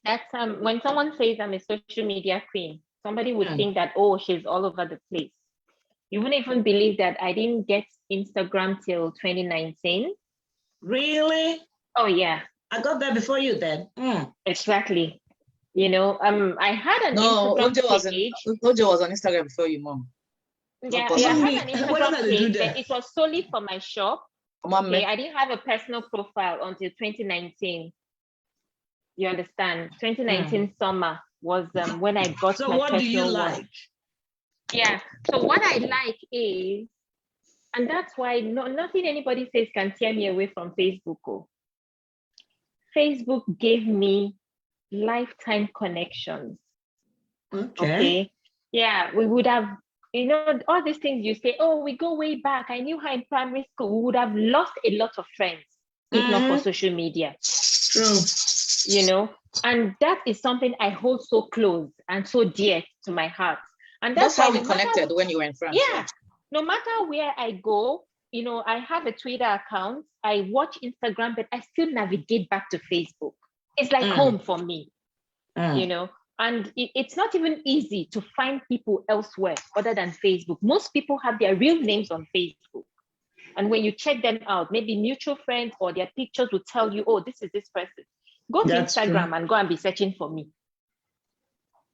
that when someone says I'm a social media queen, somebody would think that, oh, she's all over the place. You wouldn't even believe that I didn't get Instagram till 2019. Really? Oh, yeah. I got there before you then. Exactly. I had an Instagram page. Oche was on Instagram before you, Mom. Yeah, I had an Instagram page, but it was solely for my shop. Okay, I didn't have a personal profile until 2019. You understand? 2019 summer was when I got so my what do you personal like? one. Yeah, so what I like is, and that's why nothing anybody says can tear me away from Facebook. Facebook gave me lifetime connections. Okay. Yeah, we would have, all these things you say, oh, we go way back. I knew her in primary school. We would have lost a lot of friends if not for social media. True. And that is something I hold so close and so dear to my heart. And that's how we connected when you were in France. Yeah. No matter where I go, I have a Twitter account. I watch Instagram, but I still navigate back to Facebook. It's like home for me, and it's not even easy to find people elsewhere other than Facebook. Most people have their real names on Facebook. And when you check them out, maybe mutual friends or their pictures will tell you, oh, this is this person. Go to Instagram and go and be searching for me.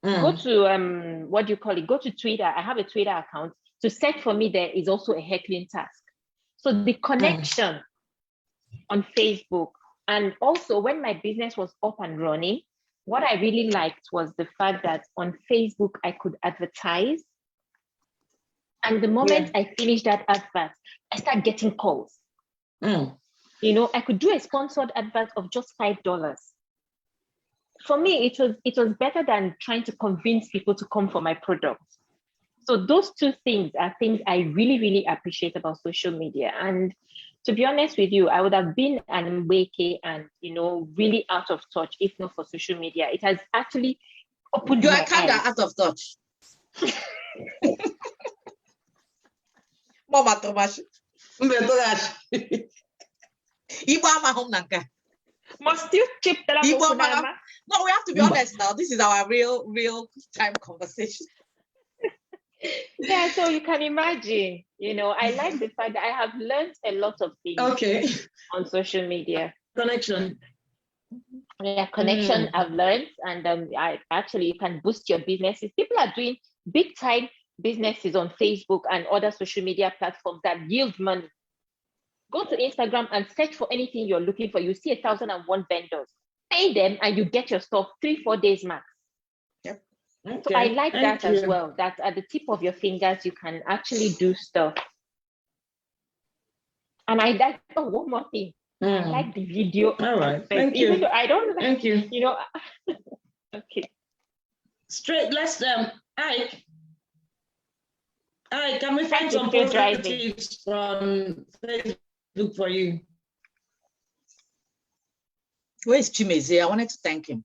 Go to, go to Twitter. I have a Twitter account. To search for me there is also a heckling task. So the connection on Facebook, and also when my business was up and running, what I really liked was the fact that on Facebook, I could advertise. And the moment I finished that advert, I started getting calls. I could do a sponsored advert of just $5. For me, it was better than trying to convince people to come for my product. So those two things are things I really, really appreciate about social media. And to be honest with you, I would have been an Mweke and, really out of touch if not for social media. It has actually opened my eyes. You are kind of out of touch. Mama Tomash. Mbetogashi. Igbo amahum na nke. Must you chip the Igbo language? amahum. No, we have to be honest now. This is our real time conversation. Yeah, so you can imagine, you know, I like the fact that I have learned a lot of things on social media. Connection. Yeah, connection I've learned, and I actually you can boost your businesses. People are doing big time businesses on Facebook and other social media platforms that yield money. Go to Instagram and search for anything you're looking for. You see 1,001 vendors. Pay them and you get your stuff 3-4 days max. Yep. Okay. So I like that as well. That at the tip of your fingers, you can actually do stuff. And I like, oh, one more thing. I like the video. All right. Thank Even you. though I don't like, Thank you. You know, okay. Straight, let's Ike, can we find some still positives from Facebook for you? Where's Chimeze? I wanted to thank him.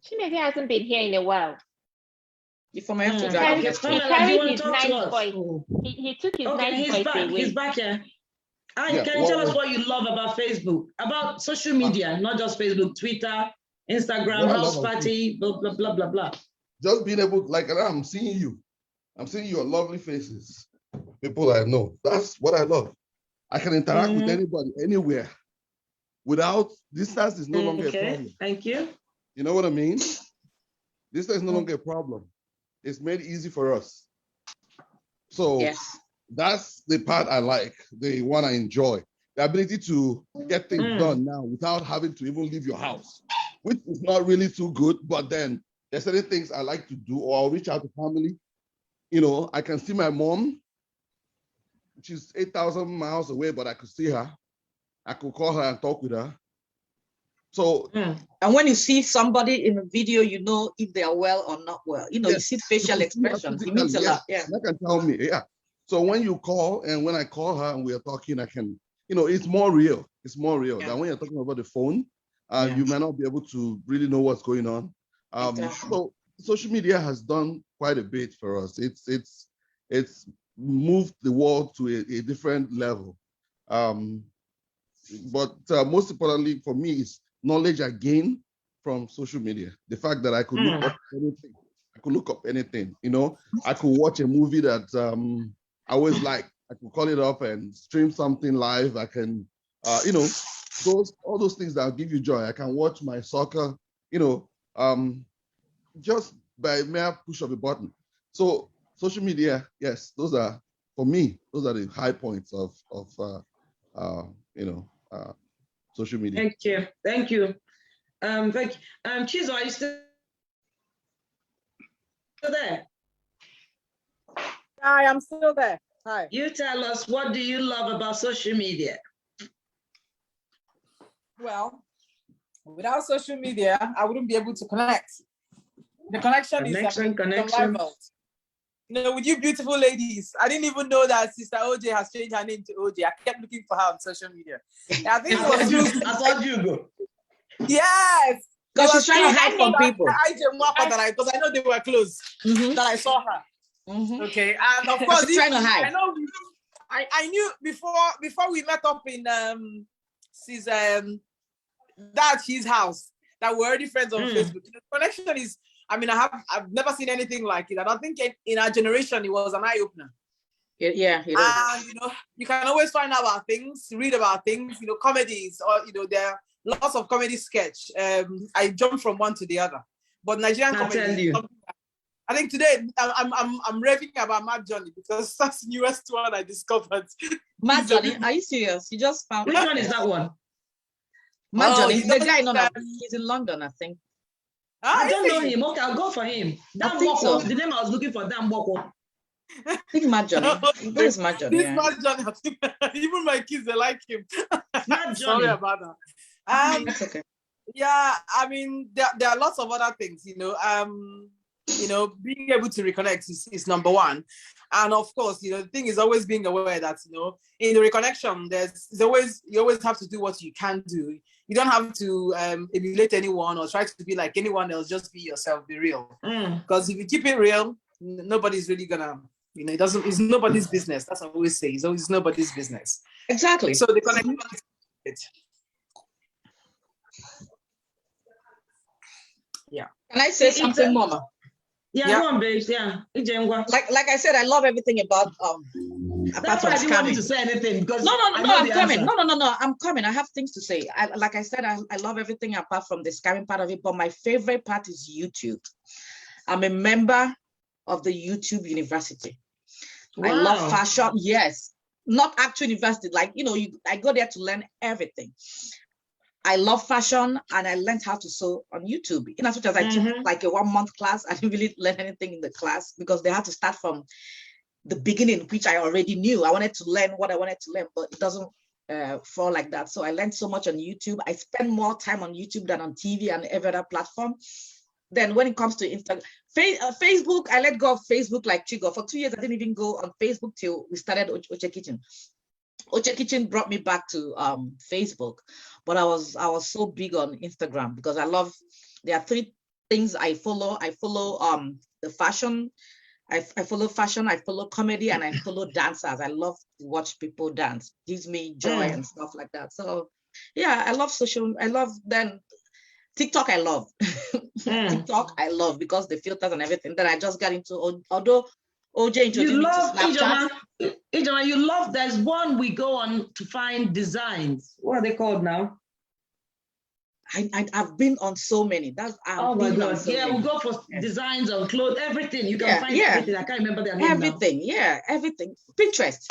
Chimeze hasn't been here in a while. If I have to He drive, carried his nice voice. He took his nice he's voice back. away. He's back here. Can you tell us what you love about Facebook, about social media, not just Facebook, Twitter, Instagram, House Party, blah, blah, blah, blah, blah. Just being able, like, I'm seeing you. I'm seeing your lovely faces. People I know. That's what I love. I can interact with anybody, anywhere. Without, distance is no longer a problem. Thank you. You know what I mean? Distance is no longer a problem. It's made easy for us. So yes. That's the part I like, the one I enjoy. The ability to get things done now without having to even leave your house, which is not really too good, but then there's certain things I like to do, or I'll reach out to family. You know, I can see my mom, she's 8,000 miles away, but I could see her. I could call her and talk with her. So, and when you see somebody in a video, you know if they are well or not well. You know, you see facial expressions. It means a lot. Yeah. That can tell me, So when you call and when I call her and we are talking, I can, you know, it's more real. It's more real than when you're talking over the phone. You may not be able to really know what's going on. So social media has done quite a bit for us. It's moved the world to a different level. But most importantly for me is knowledge I gain from social media. The fact that I could look up anything. I could look up anything, you know. I could watch a movie that I always like. I could call it up and stream something live. I can, you know, all those things that give you joy. I can watch my soccer, you know, just by mere push of a button. So social media, yes, those are, for me, those are the high points of you know, social media. Thank you. Thank you. Chizo, are you still there? Hi, I'm still there. Hi. You tell us, what do you love about social media? Well, without social media, I wouldn't be able to connect. The connection is unrivaled. You know, with you beautiful ladies, I didn't even know that Sister Oche has changed her name to Oche. I kept looking for her on social media. I think it was you. I thought you go. Yes. Because she's trying to hide from people. Because I know they were close. That I saw her. Okay. And of course, she's trying to hide. I know. I knew before we met up in his house that we're already friends on Facebook. The connection is, I mean, I've never seen anything like it. I don't think in our generation it was an eye-opener. Yeah, it is. And you know, you can always find out about things, read about things, you know, comedies, or you know, there are lots of comedy sketch. I jump from one to the other. But Nigerian comedy, I think today I'm raving about Mad Johnny because that's the newest one I discovered. Mad Johnny, are you serious? You just found which one is that one? Mad Johnny, the guy he's in London, I think. I don't know him. Okay, I'll go for him. Dan Boko, the name I was looking for, Dan Boko. I think Mad Johnny. There's Mad Johnny. This Mad Johnny, even my kids, they like him. Mad Johnny. Sorry about that. That's okay. Yeah, I mean, there are lots of other things, you know, being able to reconnect is number one. And of course, you know, the thing is always being aware that, you know, in the reconnection, you always have to do what you can do. You don't have to emulate anyone or try to be like anyone else. Just be yourself, be real. Because if you keep it real, nobody's really gonna You know, it's nobody's business. That's what I always say. It's nobody's business. Exactly. So the connectivity. Yeah. Can I say something, Mama? Yeah, go on, babes. Yeah. Like I said, I love everything about That's why I didn't want you to say anything because no, I'm coming. Answer. No, I'm coming. I have things to say. Like I said, I love everything apart from the scamming part of it, but my favorite part is YouTube. I'm a member of the YouTube University. Wow. I love fashion. Yes, not actual university. Like, you know, I go there to learn everything. I love fashion and I learned how to sew on YouTube. In as much as I took like a 1 month class, I didn't really learn anything in the class because they had to start from the beginning, which I already knew. I wanted to learn what I wanted to learn, but it doesn't fall like that. So I learned so much on YouTube. I spend more time on YouTube than on TV and every other platform. Then when it comes to Instagram, Facebook, I let go of Facebook like Chigo. For 2 years, I didn't even go on Facebook till we started Oche Kitchen. Oche Kitchen brought me back to Facebook, but I was so big on Instagram because there are 3 things I follow. I follow the fashion, I follow fashion, I follow comedy, and I follow dancers. I love to watch people dance. It gives me joy and stuff like that. So yeah, I love social. I love then TikTok. I love TikTok. I love because the filters and everything. Then I just got into although OJ introduced me to Snapchat. Ijoma, you love, there's one we go on to find designs. What are they called now? I've been on so many. Oh my God. Yeah, we'll go for designs on clothes, everything. You can find everything. I can't remember their name everything now. Yeah, everything. Pinterest.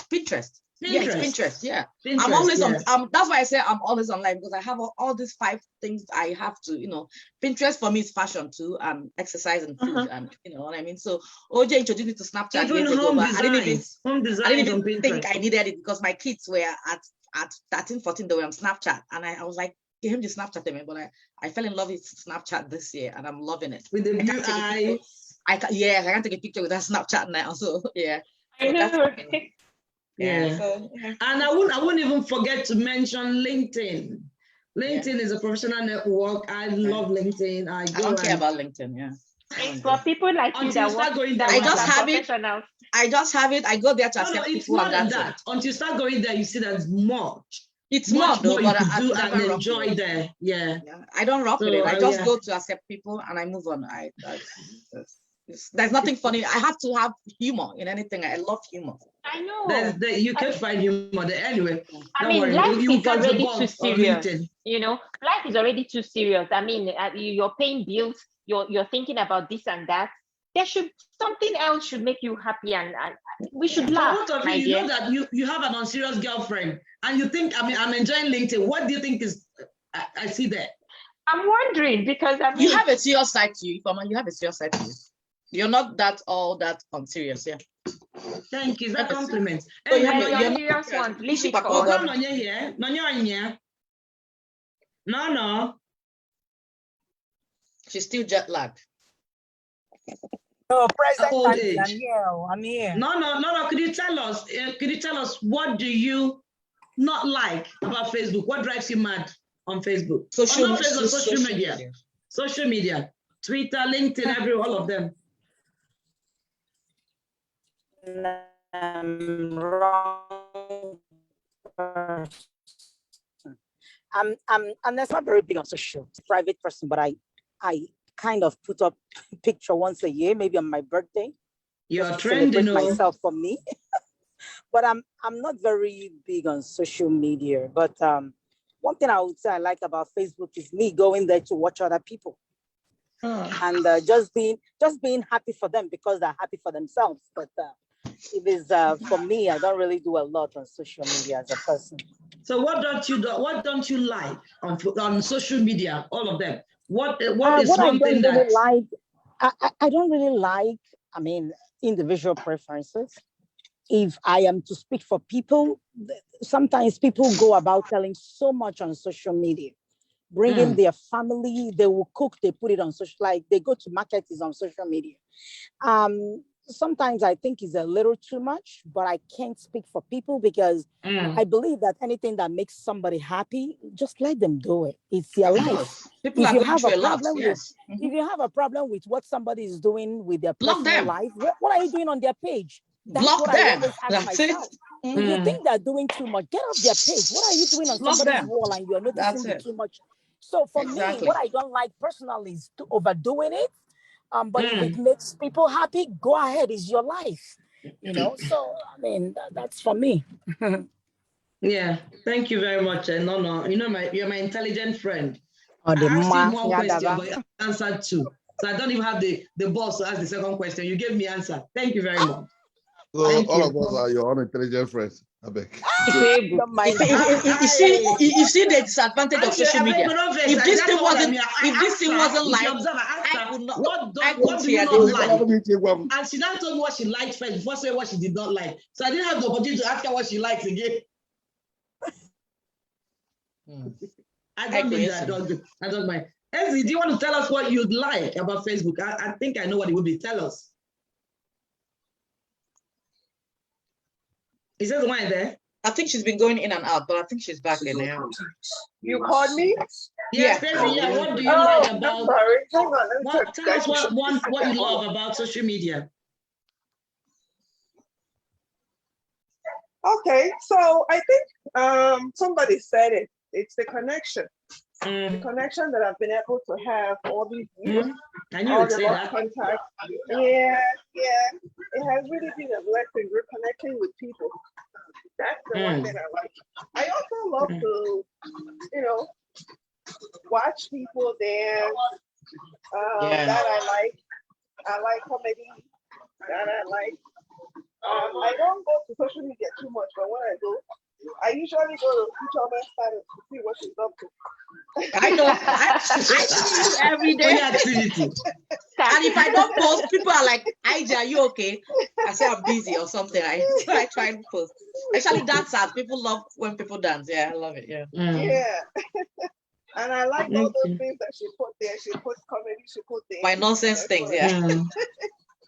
Yeah, it's Pinterest. Yeah. I'm always on. That's why I say I'm always online because I have all these 5 things I have to, you know. Pinterest for me is fashion too, and exercise and food, and you know what I mean. So OJ introduced me to Snapchat years ago, but I didn't even think I needed it because my kids were at 13, 14, they were on Snapchat, and I was like, give him the Snapchat, but I fell in love with Snapchat this year, and I'm loving it. With the blue eyes. I can't take a picture with that Snapchat now. So yeah. I know. Yeah. So, yeah. And I wouldn't even forget to mention LinkedIn. LinkedIn is a professional network. I love LinkedIn. I don't care about LinkedIn. Yeah. It's for people like you that start going there. I just have it. I go there to accept it's people. More than that. Until you start going there, you see there's much. It's more though, but I do and enjoy there. Yeah. I don't rock with it. I just go to accept people and I move on. There's nothing funny. I have to have humor in anything. I love humor. I know. You can find humor there anyway. I mean, life is already too serious. You know, life is already too serious. I mean, you're paying bills. You're thinking about this and that. Something else should make you happy, and we should laugh. Both of you, you know that you have an unserious girlfriend, and you think I'm enjoying LinkedIn. What do you think is I see there? I'm wondering because you have a serious side to you, Ifeoma. You have a serious side to you. You're not all that unserious, yeah. Thank you. Is that compliment? So you have a serious one. Leave it for No. She's still jet lagged. No, President, I'm here. No. Could you tell us what do you not like about Facebook? What drives you mad on Facebook? Social media. Social media. Twitter, LinkedIn, all of them. Wrong. I'm not very big on social. Private person, but I kind of put up a picture once a year, maybe on my birthday. You're trending myself for me. But I'm not very big on social media. But one thing I would say I like about Facebook is me going there to watch other people. And just being happy for them because they're happy for themselves. But it is for me, I don't really do a lot on social media as a person. So what don't you like on social media? All of them. What is one thing that really like? I don't really like. I mean, individual preferences. If I am to speak for people, sometimes people go about telling so much on social media. Bringing their family, they will cook, they put it on social, like they go to market is on social media. Sometimes I think it's a little too much, but I can't speak for people because I believe that anything that makes somebody happy, just let them do it. It's their life. If you have a problem with what somebody is doing with their personal life, what are you doing on their page? That's Block what I them. always ask That's it. myself. If you think they're doing too much, get off their page. What are you doing on Block somebody's them. wall and you're That's noticing the it. too much? So for me, Exactly. what I don't like personally is to overdoing it. But if it makes people happy, go ahead. It's your life, you know. So I mean, that's for me. Yeah, thank you very much. No, you know, you're my intelligent friend. Oh, I the asked you ma- one question, but you answered two. So I don't even have the balls to ask the second question. You gave me answer. Thank you very much. So Thank all you. of us are your unintelligent friends. I beg. Don't mind You see the disadvantage of social media. If this thing wasn't like, I would not. What do you not like? And she now told me what she liked first before saying what she did not like. So I didn't have the opportunity to ask her what she likes again. I don't mind that. I don't mind. Ezzy, do you want to tell us what you'd like about Facebook? I think I know what it would be. Tell us. Is that the one there? I think she's been going in and out, but I think she's back in there. You called me? Yes, yeah. What do you like about? Sorry. Hang on, tell us what you love about social media. Okay, so I think somebody said it. It's the connection. The connection that I've been able to have all these years. I knew you'd say that. Contact. Yeah. It has really been a blessing reconnecting with people. That's the one that I like. I also love to, watch people dance. That I like. I like comedy. That I like. I don't go to social media too much, but when I do, I usually go to each other's side to see what she's up to. I know. I see you every day. Activity. And if I don't post, people are like, "Ija, are you okay?" I say I'm busy or something. I try and post. Especially dancers. People love when people dance. Yeah, I love it. Yeah. Yeah. And I like all those things that she put there. She put comedy. She put things. My nonsense things. Yeah.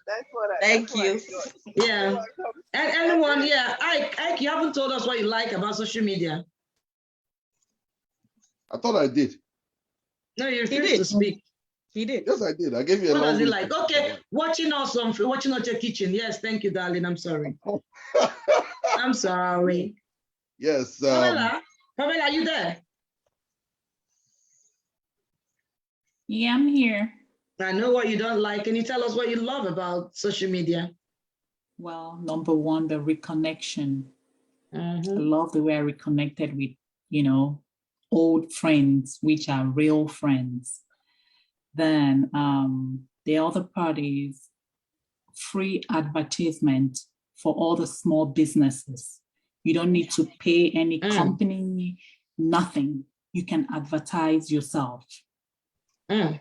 That's what I. Thank you. Yeah. And anyone, Ike, you haven't told us what you like about social media. I thought I did. No, you refused to speak. He did. Yes, I did. I gave you a what long does it list. like? Okay, watching us on watching out your kitchen. Yes, thank you, darling. I'm sorry. I'm sorry. Yes. Pamela, are you there? Yeah, I'm here. I know what you don't like. Can you tell us what you love about social media? Well, number one, the reconnection. I love the way I reconnected with, old friends, which are real friends. Then the other part is free advertisement for all the small businesses. You don't need to pay any company, nothing. You can advertise yourself.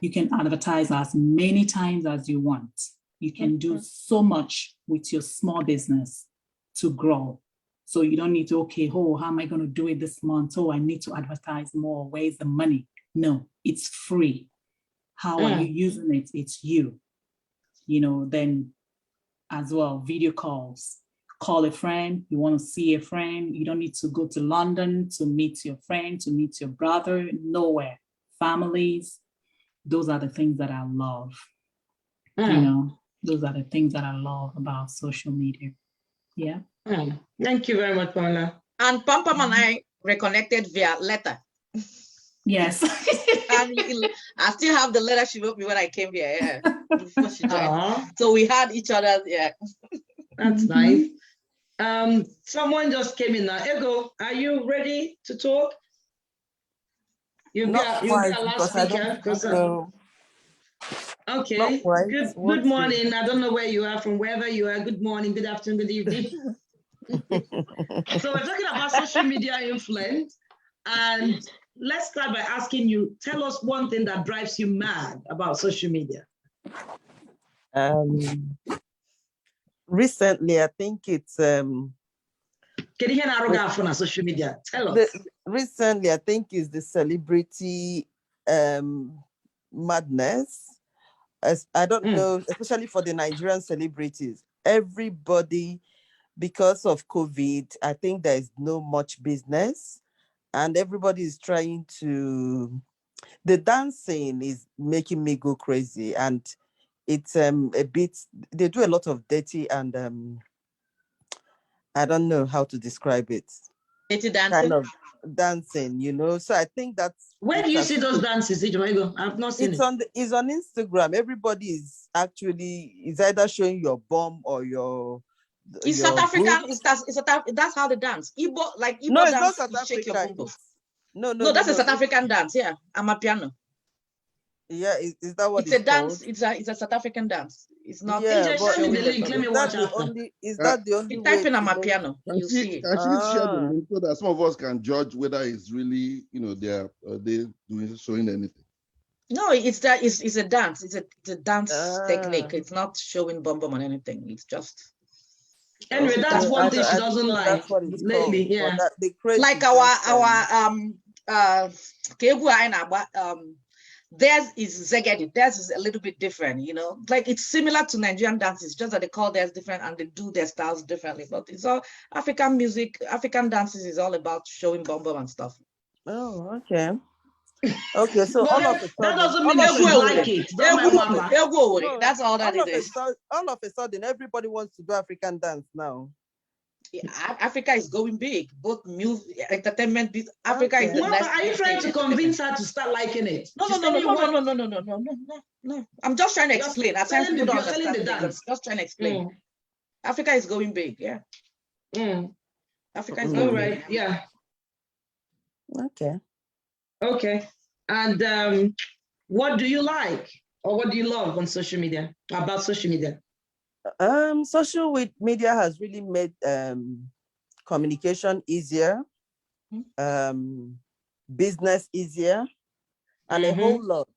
You can advertise as many times as you want. You can do so much with your small business to grow. So you don't need to, how am I going to do it this month? I need to advertise more. Where's the money? No, it's free. How are you using it? It's you. Then as well, video calls. Call a friend. You want to see a friend. You don't need to go to London to meet your friend, to meet your brother. Nowhere. Families. Those are the things that I love. Those are the things that I love about social media. Yeah. Thank you very much, Paula. And Pam and I reconnected via letter. Yes. I still have the letter she wrote me when I came here. Yeah. Before she joined. So we had each other. Yeah. That's nice. Someone just came in now. Ego, are you ready to talk? You'll be our last speaker. Okay. Good morning. I don't know where you are from, wherever you are. Good morning, good afternoon, good evening. So we're talking about social media influence. And let's start by asking you, tell us one thing that drives you mad about social media. Recently, I think it's Can you hear on social media? Tell us. Recently, I think it's the celebrity madness. As I don't know, especially for the Nigerian celebrities. Everybody, because of COVID, I think there is no much business, and everybody is trying to. The dancing is making me go crazy, and it's a bit. They do a lot of dirty and I don't know how to describe it. It's dancing. Kind of dancing, you know. So I think that's Where do you see those dances, Ijomaigo? I've not seen it. It's on Instagram. Everybody is either showing your bum or your. It's South African. That's how they dance. Igbo, like Igbo no, it's dance. not South Shake your Africa. bum. No, that's a South African dance. Yeah, Amapiano. Yeah, is that what it's a dance? Called? It's a South African dance. It's not. Yeah, but show me the link. Let me watch after. Is that the only way? Type in Amapiano. You see it. Can she share the link so that some of us can judge whether it's really, they showing anything? No, it's a dance. It's a dance technique. It's not showing bum on anything. It's just. Anyway, that's one thing she doesn't like lately. Yeah, like our theirs is Zegedi. Theirs is a little bit different, you know. Like it's similar to Nigerian dances, just that they call theirs different and they do their styles differently. But it's all African music. African dances is all about showing bum and stuff. Oh, okay. Okay, so all of a sudden, that doesn't mean you like it. That's all that it is. All of a sudden, everybody wants to do African dance now. Yeah, Africa is going big, both music, entertainment. Africa is the next. Are you trying to convince her to start liking it? No. I'm just trying to explain. At times people don't understand. I'm just trying to explain. Africa is going big. Yeah. Africa is going right. Yeah. Okay. And what do you like or what do you love on social media? About social media? Social media has really made communication easier, business easier, and a whole lot.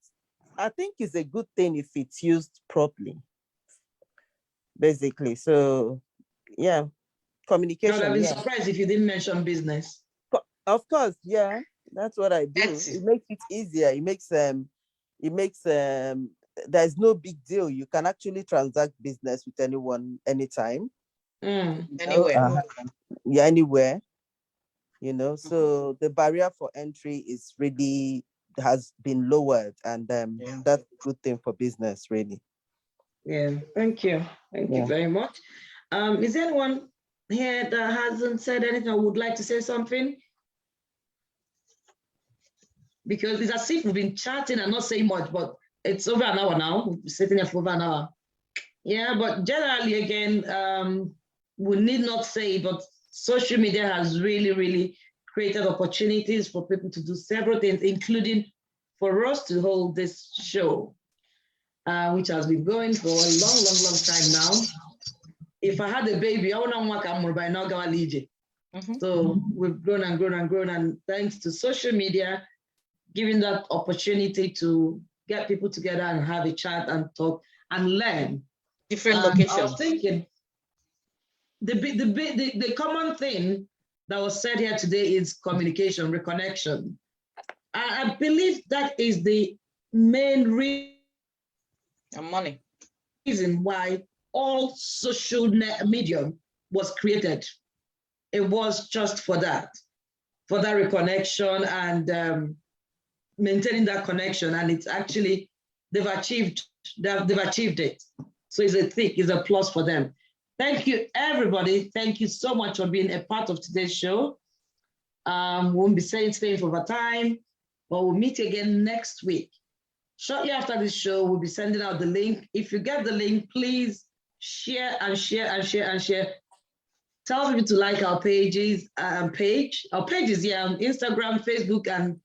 I think it's a good thing if it's used properly, basically. So, yeah, communication. I'd be surprised if you didn't mention business. Of course, yeah, that's what I do. It makes it easier. It makes there's no big deal. You can actually transact business with anyone, anytime. Anywhere. Anywhere. You know, so the barrier for entry is really has been lowered, and that's a good thing for business, really. Yeah, thank you. Thank you very much. Is there anyone here that hasn't said anything or would like to say something? Because it's as if we've been chatting and not saying much, but it's over an hour now. We've been sitting here for over an hour. Yeah, but generally, again, we need not say, but social media has really, really created opportunities for people to do several things, including for us to hold this show, which has been going for a long time now. If I had a baby, I wouldn't work by now. So we've grown and grown, and thanks to social media, giving that opportunity to get people together and have a chat and talk and learn. Different locations. I was thinking, the common thing that was said here today is communication, reconnection. I believe that is the main reason why all social media was created. It was just for that reconnection and maintaining that connection, and it's actually they've achieved it. So it's a plus for them. Thank you, everybody. Thank you so much for being a part of today's show. We won't be staying for over time, but we'll meet again next week. Shortly after this show, we'll be sending out the link. If you get the link, please share and share and share and share. Tell people to like our pages, our pages, on Instagram, Facebook, and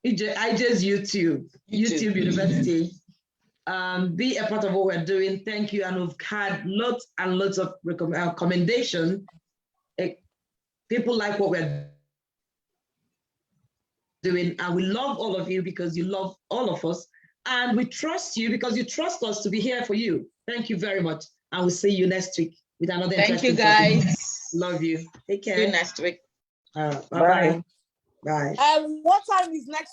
IJ's YouTube University. Be a part of what we're doing. Thank you. And we've had lots and lots of commendation. People like what we're doing. And we love all of you because you love all of us. And we trust you because you trust us to be here for you. Thank you very much. And we'll see you next week with another Thank you, guys. Topic. Love you. Take care. See you next week. Bye-bye. Bye. What time is next?